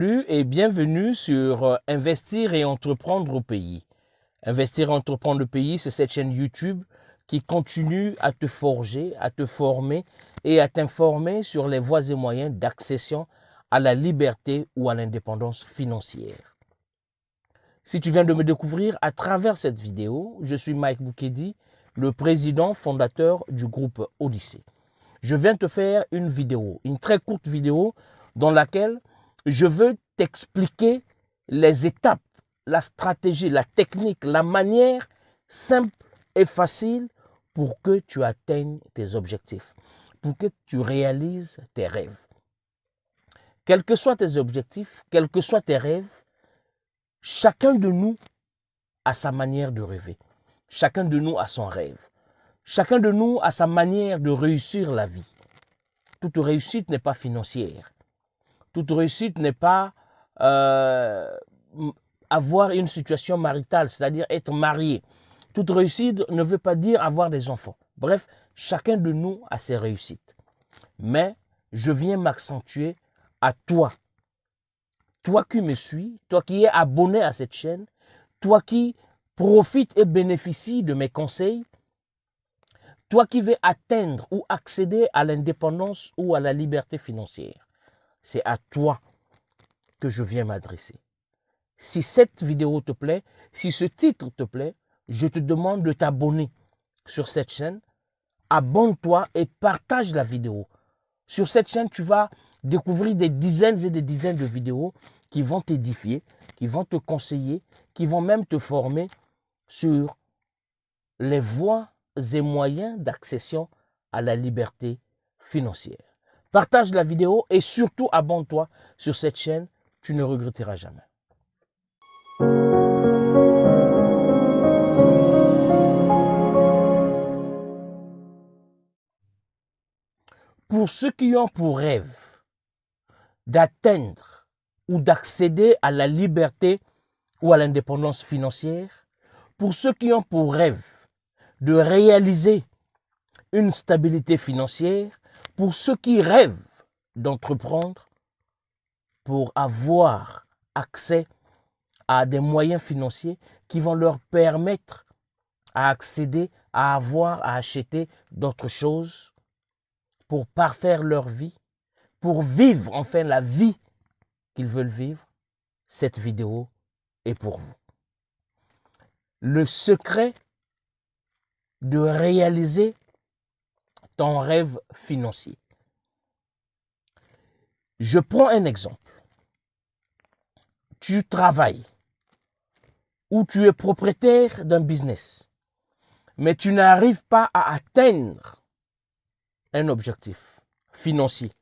Salut et bienvenue sur Investir et entreprendre au pays. Investir et entreprendre au pays, c'est cette chaîne YouTube qui continue à te forger, à te former et à t'informer sur les voies et moyens d'accession à la liberté ou à l'indépendance financière. Si tu viens de me découvrir à travers cette vidéo, je suis Mike Boukedi, le président fondateur du groupe Odyssée. Je viens te faire une vidéo, une très courte vidéo dans laquelle je veux t'expliquer les étapes, la stratégie, la technique, la manière simple et facile pour que tu atteignes tes objectifs, pour que tu réalises tes rêves. Quels que soient tes objectifs, quels que soient tes rêves, chacun de nous a sa manière de rêver. Chacun de nous a son rêve. Chacun de nous a sa manière de réussir la vie. Toute réussite n'est pas financière. Toute réussite n'est pas avoir une situation maritale, c'est-à-dire être marié. Toute réussite ne veut pas dire avoir des enfants. Bref, chacun de nous a ses réussites. Mais je viens m'accentuer à toi. Toi qui me suis, toi qui es abonné à cette chaîne, toi qui profites et bénéficies de mes conseils, toi qui veux atteindre ou accéder à l'indépendance ou à la liberté financière. C'est à toi que je viens m'adresser. Si cette vidéo te plaît, si ce titre te plaît, je te demande de t'abonner sur cette chaîne. Abonne-toi et partage la vidéo. Sur cette chaîne, tu vas découvrir des dizaines et des dizaines de vidéos qui vont t'édifier, qui vont te conseiller, qui vont même te former sur les voies et moyens d'accession à la liberté financière. Partage la vidéo et surtout abonne-toi sur cette chaîne, tu ne regretteras jamais. Pour ceux qui ont pour rêve d'atteindre ou d'accéder à la liberté ou à l'indépendance financière, pour ceux qui ont pour rêve de réaliser une stabilité financière, pour ceux qui rêvent d'entreprendre, pour avoir accès à des moyens financiers qui vont leur permettre à accéder, à avoir, à acheter d'autres choses, pour parfaire leur vie, pour vivre enfin la vie qu'ils veulent vivre, cette vidéo est pour vous. Le secret de réaliser ton rêve financier. Je prends un exemple. Tu travailles ou tu es propriétaire d'un business, mais tu n'arrives pas à atteindre un objectif financier.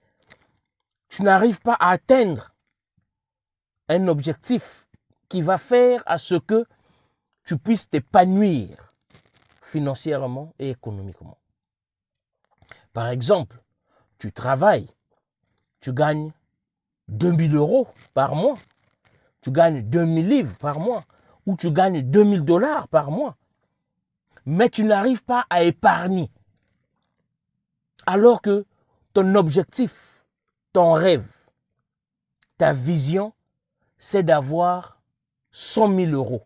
Tu n'arrives pas à atteindre un objectif qui va faire à ce que tu puisses t'épanouir financièrement et économiquement. Par exemple, tu travailles, tu gagnes 2000 € par mois, tu gagnes 2000 livres par mois, ou tu gagnes 2000 $ par mois, mais tu n'arrives pas à épargner. Alors que ton objectif, ton rêve, ta vision, c'est d'avoir 100 000 €,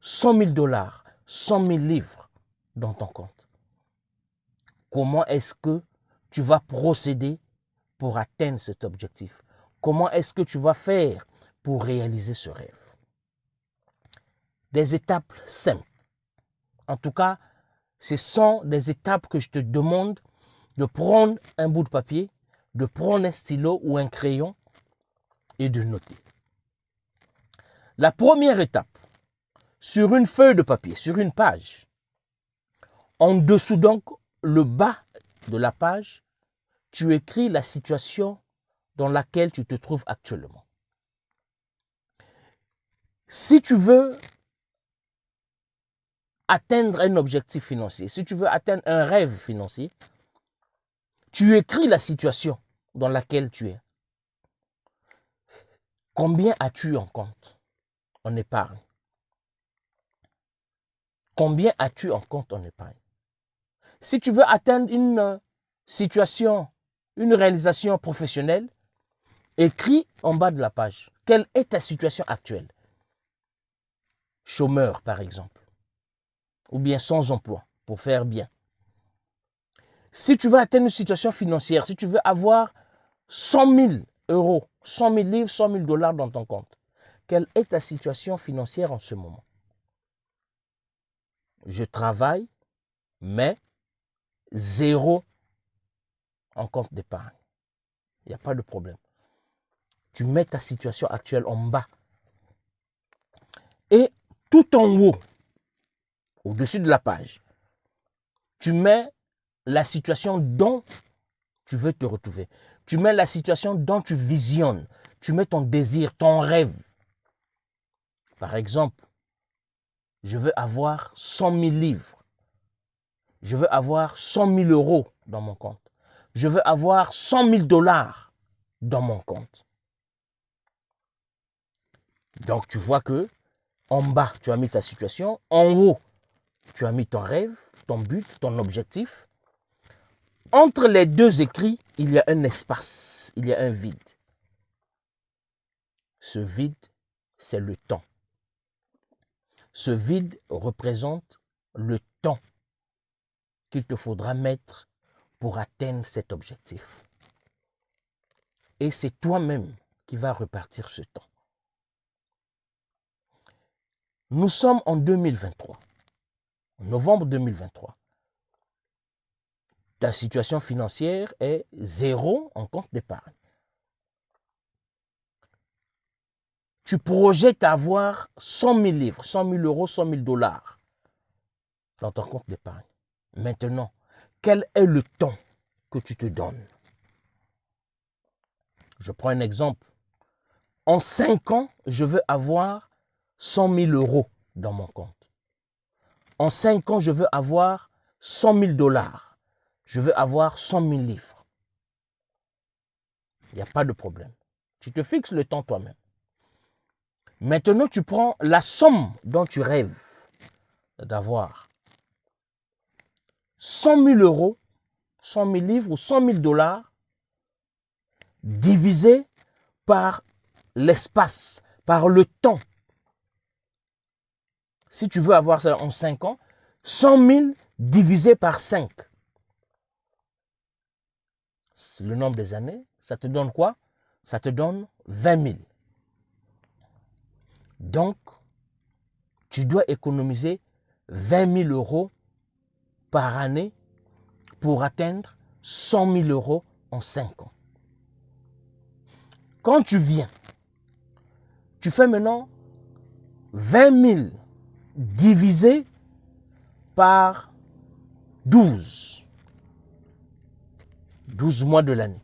100 000 $, 100 000 livres dans ton compte. Comment est-ce que tu vas procéder pour atteindre cet objectif? Comment est-ce que tu vas faire pour réaliser ce rêve? Des étapes simples. En tout cas, ce sont des étapes que je te demande de prendre un bout de papier, de prendre un stylo ou un crayon et de noter. La première étape, sur une feuille de papier, sur une page, en dessous donc, le bas de la page, tu écris la situation dans laquelle tu te trouves actuellement. Si tu veux atteindre un objectif financier, si tu veux atteindre un rêve financier, tu écris la situation dans laquelle tu es. Combien as-tu en compte, en épargne? Combien as-tu en compte en épargne? Si tu veux atteindre une situation, une réalisation professionnelle, Écris en bas de la page, quelle est ta situation actuelle? Chômeur, par exemple, ou bien sans emploi, pour faire bien. Si tu veux atteindre une situation financière, si tu veux avoir 100 000 euros, 100 000 livres, 100 000 dollars dans ton compte, quelle est ta situation financière en ce moment? Je travaille, mais zéro en compte d'épargne. Il n'y a pas de problème. Tu mets ta situation actuelle en bas. Et tout en haut, au-dessus de la page, tu mets la situation dont tu veux te retrouver. Tu mets la situation dont tu visionnes. Tu mets ton désir, ton rêve. Par exemple, je veux avoir 100 000 livres. Je veux avoir 100 000 euros dans mon compte. Je veux avoir 100 000 dollars dans mon compte. Donc, tu vois que en bas, tu as mis ta situation. En haut, tu as mis ton rêve, ton but, ton objectif. Entre les deux écrits, il y a un espace, il y a un vide. Ce vide, c'est le temps. Ce vide représente le temps qu'il te faudra mettre pour atteindre cet objectif. Et c'est toi-même qui vas repartir ce temps. Nous sommes en 2023, en novembre 2023. Ta situation financière est zéro en compte d'épargne. Tu projettes avoir 100 000 livres, 100 000 euros, 100 000 dollars dans ton compte d'épargne. Maintenant, quel est le temps que tu te donnes? Je prends un exemple. En 5 ans, je veux avoir 100 000 euros dans mon compte. En 5 ans, je veux avoir 100 000 dollars. Je veux avoir 100 000 livres. Il n'y a pas de problème. Tu te fixes le temps toi-même. Maintenant, tu prends la somme dont tu rêves d'avoir. 100 000 euros, 100 000 livres ou 100 000 dollars divisé par l'espace, par le temps. Si tu veux avoir ça en 5 ans, 100 000 divisé par 5. C'est le nombre des années. Ça te donne quoi? Ça te donne 20 000. Donc, tu dois économiser 20 000 euros par année pour atteindre 100 000 euros en 5 ans. Quand tu viens, tu fais maintenant 20 000 divisé par 12. 12 mois de l'année.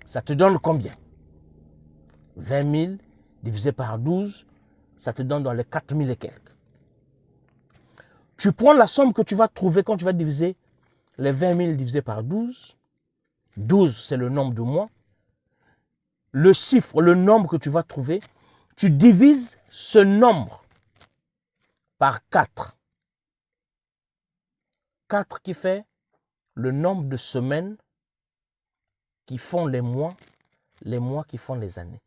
Ça te donne combien? 20 000 divisé par 12, ça te donne dans les 4 000 et quelques. Tu prends la somme que tu vas trouver quand tu vas diviser les 20 000 divisé par 12. 12, c'est le nombre de mois. Le chiffre, le nombre que tu vas trouver, tu divises ce nombre par 4. 4 qui fait le nombre de semaines qui font les mois qui font les années.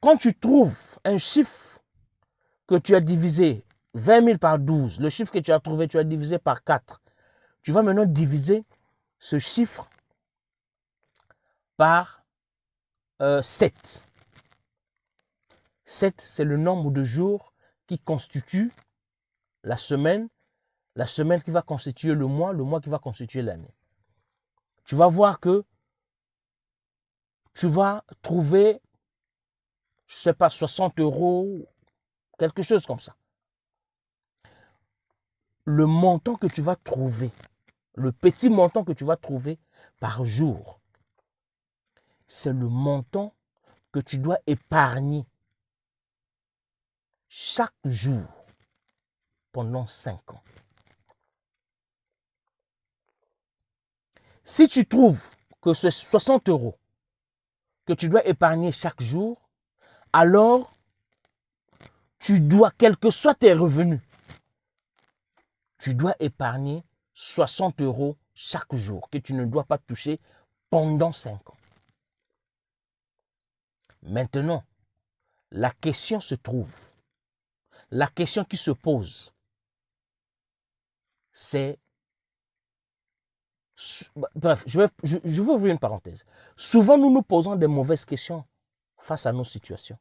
Quand tu trouves un chiffre que tu as divisé 20 000 par 12, le chiffre que tu as trouvé, tu as divisé par 4, tu vas maintenant diviser ce chiffre par 7. 7, c'est le nombre de jours qui constitue la semaine qui va constituer le mois qui va constituer l'année. Tu vas voir que tu vas trouver, je ne sais pas, 60 euros, quelque chose comme ça. Le montant que tu vas trouver, le petit montant que tu vas trouver par jour, c'est le montant que tu dois épargner chaque jour pendant 5 ans. Si tu trouves que c'est 60 euros que tu dois épargner chaque jour, alors tu dois, quels que soient tes revenus, tu dois épargner 60 euros chaque jour que tu ne dois pas toucher pendant 5 ans. Maintenant, la question se trouve, la question qui se pose, c'est, bref, je vais ouvrir une parenthèse. Souvent, nous nous posons des mauvaises questions face à nos situations.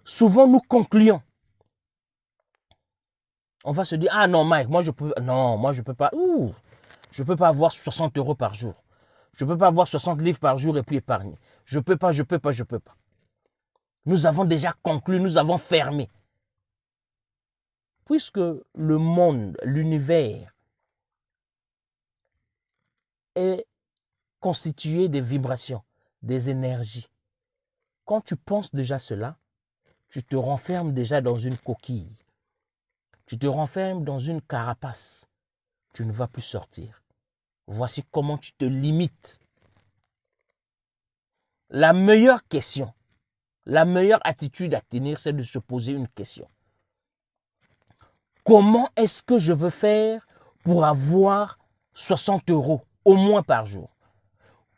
Souvent, nous concluons. On va se dire, ah non, Mike, moi je peux pas. Je peux pas avoir 60 € par jour. Je peux pas avoir 60 livres par jour et puis épargner. Je peux pas. Nous avons déjà conclu, nous avons fermé. Puisque le monde, l'univers est constitué des vibrations, des énergies. Quand tu penses déjà cela, tu te renfermes déjà dans une coquille. Tu te renfermes dans une carapace. Tu ne vas plus sortir. Voici comment tu te limites. La meilleure question, la meilleure attitude à tenir, c'est de se poser une question. Comment est-ce que je veux faire pour avoir 60 € au moins par jour?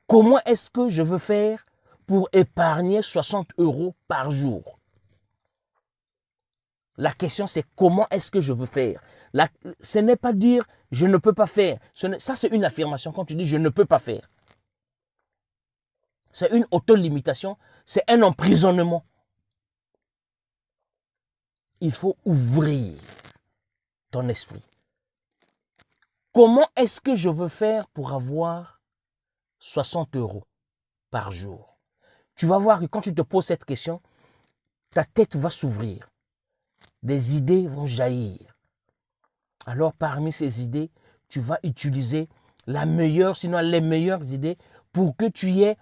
Comment est-ce que je veux faire pour épargner 60 € par jour? La question, c'est comment est-ce que je veux faire? Ce n'est pas dire je ne peux pas faire. Ça, c'est une affirmation quand tu dis je ne peux pas faire. C'est une auto-limitation, c'est un emprisonnement. Il faut ouvrir ton esprit. Comment est-ce que je veux faire pour avoir 60 € par jour? Tu vas voir que quand tu te poses cette question, ta tête va s'ouvrir. Des idées vont jaillir. Alors parmi ces idées, tu vas utiliser la meilleure, sinon les meilleures idées pour que tu aies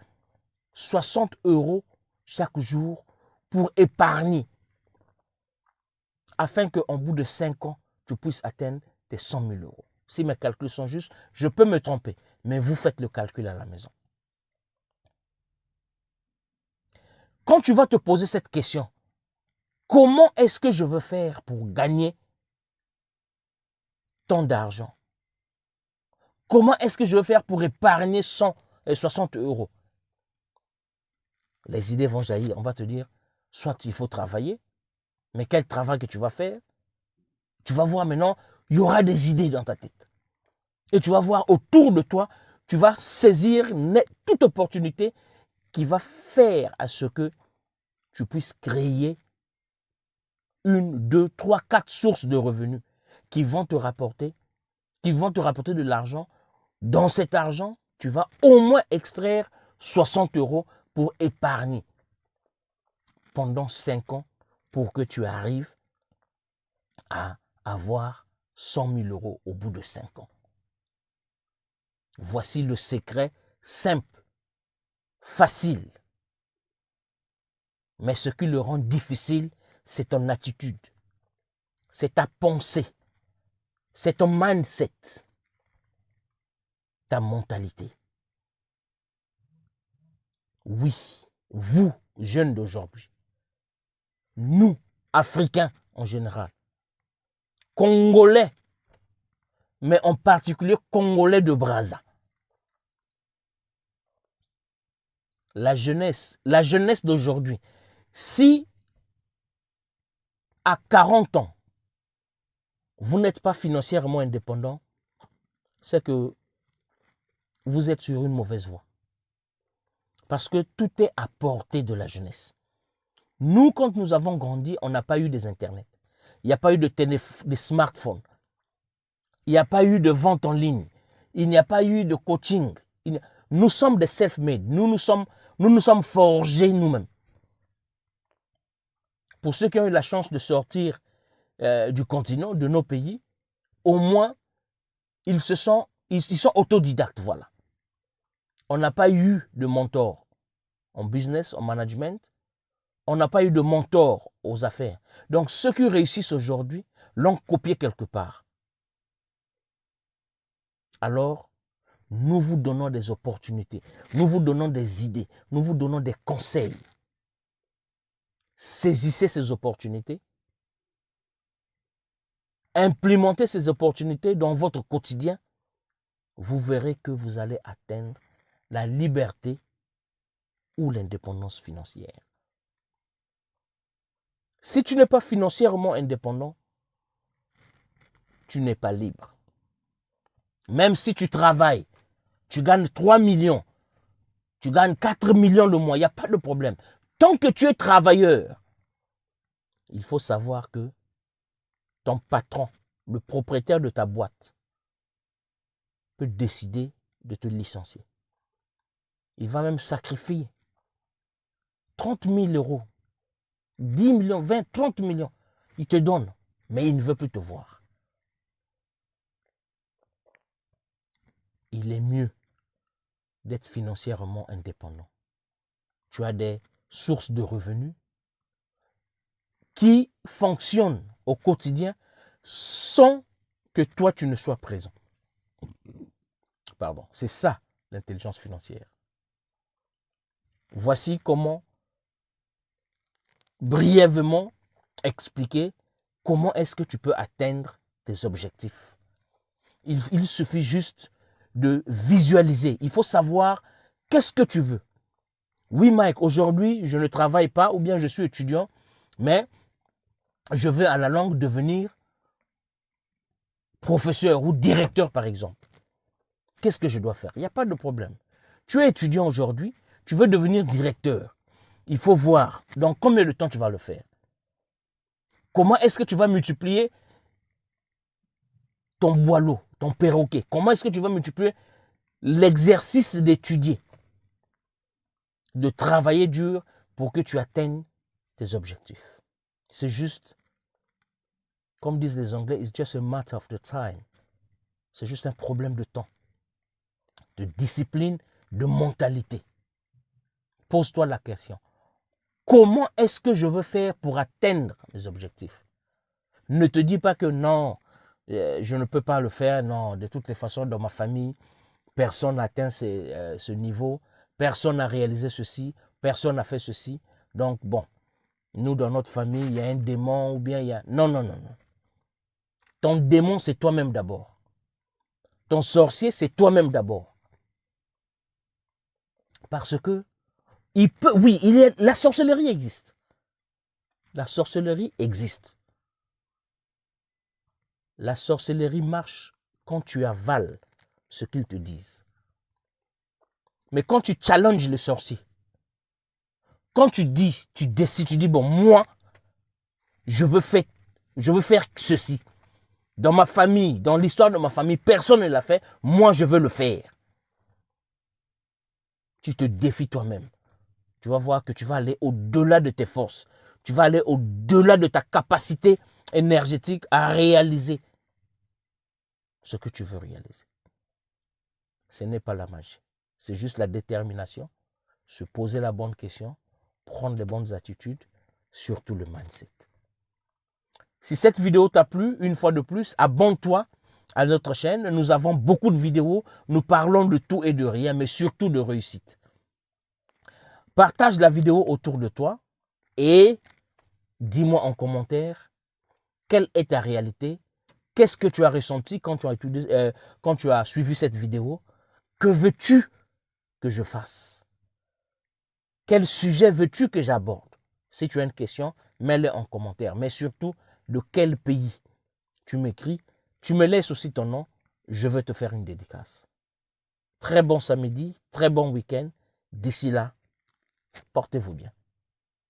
60 € chaque jour pour épargner. Afin qu'en bout de 5 ans, tu puisses atteindre tes 100 000 €. Si mes calculs sont justes, je peux me tromper, mais vous faites le calcul à la maison. Quand tu vas te poser cette question, comment est-ce que je veux faire pour gagner tant d'argent? Comment est-ce que je veux faire pour épargner 60 €? Les idées vont jaillir. On va te dire, soit il faut travailler, mais quel travail que tu vas faire? Tu vas voir maintenant, il y aura des idées dans ta tête. Et tu vas voir autour de toi, tu vas saisir toute opportunité qui va faire à ce que tu puisses créer 1, 2, 3, 4 sources de revenus qui vont te rapporter de l'argent. Dans cet argent, tu vas au moins extraire 60 € pour épargner pendant 5 ans pour que tu arrives à avoir 100 000 € au bout de 5 ans. Voici le secret simple, facile. Mais ce qui le rend difficile, c'est ton attitude, c'est ta pensée, c'est ton mindset, ta mentalité. Oui, vous, jeunes d'aujourd'hui, nous, Africains en général, Congolais, mais en particulier Congolais de Brazza. La jeunesse d'aujourd'hui, si à 40 ans, vous n'êtes pas financièrement indépendant, c'est que vous êtes sur une mauvaise voie. Parce que tout est à portée de la jeunesse. Nous, quand nous avons grandi, on n'a pas eu des internets. Il n'y a pas eu de smartphones. Il n'y a pas eu de vente en ligne. Il n'y a pas eu de coaching. Nous sommes des self-made. Nous nous sommes forgés nous-mêmes. Pour ceux qui ont eu la chance de sortir du continent, de nos pays, au moins, ils sont autodidactes, voilà. On n'a pas eu de mentor en business, en management. On n'a pas eu de mentor aux affaires. Donc, ceux qui réussissent aujourd'hui l'ont copié quelque part. Alors, nous vous donnons des opportunités, nous vous donnons des idées, nous vous donnons des conseils. Saisissez ces opportunités. Implémentez ces opportunités dans votre quotidien vous verrez que vous allez atteindre la liberté ou l'indépendance financière. Si tu n'es pas financièrement indépendant, tu n'es pas libre. Même si tu travailles, tu gagnes 3 millions, tu gagnes 4 millions le mois, il n'y a pas de problème. Tant que tu es travailleur, il faut savoir que ton patron, le propriétaire de ta boîte, peut décider de te licencier. Il va même sacrifier 30 000 euros, 10 millions, 20, 30 millions. Il te donne, mais il ne veut plus te voir. Il est mieux d'être financièrement indépendant. Tu as des sources de revenus qui fonctionnent au quotidien sans que toi tu ne sois présent. Pardon, c'est ça l'intelligence financière. Voici comment brièvement expliquer comment est-ce que tu peux atteindre tes objectifs. Il suffit juste de visualiser. Il faut savoir qu'est-ce que tu veux. Oui, Mike, aujourd'hui, je ne travaille pas ou bien je suis étudiant, mais je veux à la longue devenir professeur ou directeur, par exemple. Qu'est-ce que je dois faire? Il n'y a pas de problème. Tu es étudiant aujourd'hui, tu veux devenir directeur. Il faut voir dans combien de temps tu vas le faire. Comment est-ce que tu vas multiplier ton boileau, ton perroquet? Comment est-ce que tu vas multiplier l'exercice d'étudier, de travailler dur pour que tu atteignes tes objectifs? C'est juste, comme disent les Anglais, it's just a matter of the time. C'est juste un problème de temps, de discipline, de mentalité. Pose-toi la question. Comment est-ce que je veux faire pour atteindre mes objectifs? Ne te dis pas que non, je ne peux pas le faire. Non, de toutes les façons, dans ma famille, personne n'a atteint ce niveau. Personne n'a réalisé ceci. Personne n'a fait ceci. Donc, bon, nous, dans notre famille, il y a un démon ou bien il y a... Non, non, non, non. Ton démon, c'est toi-même d'abord. Ton sorcier, c'est toi-même d'abord. Parce que, oui, la sorcellerie existe. La sorcellerie existe. La sorcellerie marche quand tu avales ce qu'ils te disent. Mais quand tu challenges le sorcier, quand tu décides, tu dis, bon, moi, je veux faire ceci. Dans ma famille, dans l'histoire de ma famille, personne ne l'a fait. Moi, je veux le faire. Tu te défies toi-même. Tu vas voir que tu vas aller au-delà de tes forces. Tu vas aller au-delà de ta capacité énergétique à réaliser ce que tu veux réaliser. Ce n'est pas la magie. C'est juste la détermination, se poser la bonne question, prendre les bonnes attitudes, surtout le mindset. Si cette vidéo t'a plu, une fois de plus, abonne-toi à notre chaîne. Nous avons beaucoup de vidéos. Nous parlons de tout et de rien, mais surtout de réussite. Partage la vidéo autour de toi et dis-moi en commentaire quelle est ta réalité. Qu'est-ce que tu as ressenti quand tu as suivi cette vidéo? Que veux-tu que je fasse? Quel sujet veux-tu que j'aborde? Si tu as une question, mets-le en commentaire. Mais surtout, de quel pays tu m'écris? Tu me laisses aussi ton nom. Je vais te faire une dédicace. Très bon samedi, très bon week-end. D'ici là, portez-vous bien.